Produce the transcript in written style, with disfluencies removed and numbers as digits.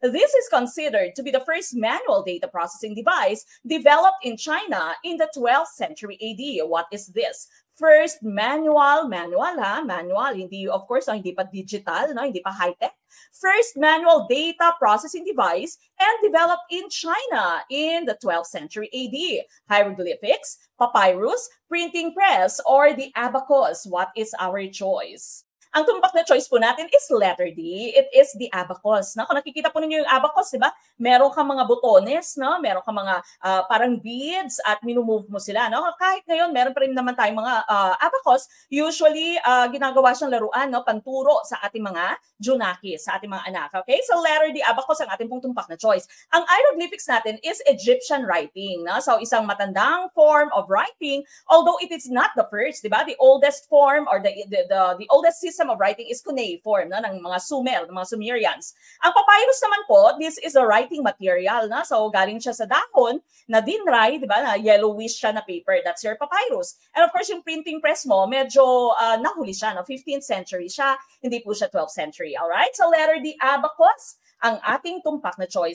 This is considered to be the first manual data processing device developed in China in the 12th century AD. What is this? First manual, hindi, of course, hindi pa digital, hindi pa high-tech. First manual data processing device and developed in China in the 12th century AD. Hieroglyphics, papyrus, printing press, or the abacus. What is our choice? Ang tumpak na choice po natin is letter D. It is the abacus. No? Kung nakikita po ninyo yung abacus, di ba? Meron kang mga botones, no? Meron kang mga parang beads at minumove mo sila. No? Kahit ngayon, meron pa rin naman tayong mga abacus. Usually, ginagawa siyang laruan, no? Panturo sa ating mga junaki, sa ating mga anak. Okay? So letter D, abacus ang ating pong tumpak na choice. Ang hieroglyphics natin is Egyptian writing. No? So isang matandang form of writing, although it is not the first, di ba? The oldest form or the oldest system of writing is cuneiform, no, ng mga Sumer, ng mga Sumerians. Ang papyrus naman po, this is a writing material, no? So galing siya sa dahon na dinray, di ba, na yellowish siya na paper. That's your papyrus. And of course, yung printing press mo, medyo nahuli siya, no? 15th century siya, hindi po siya 12th century. Alright? So letter D, abacus, ang ating tumpak na choice.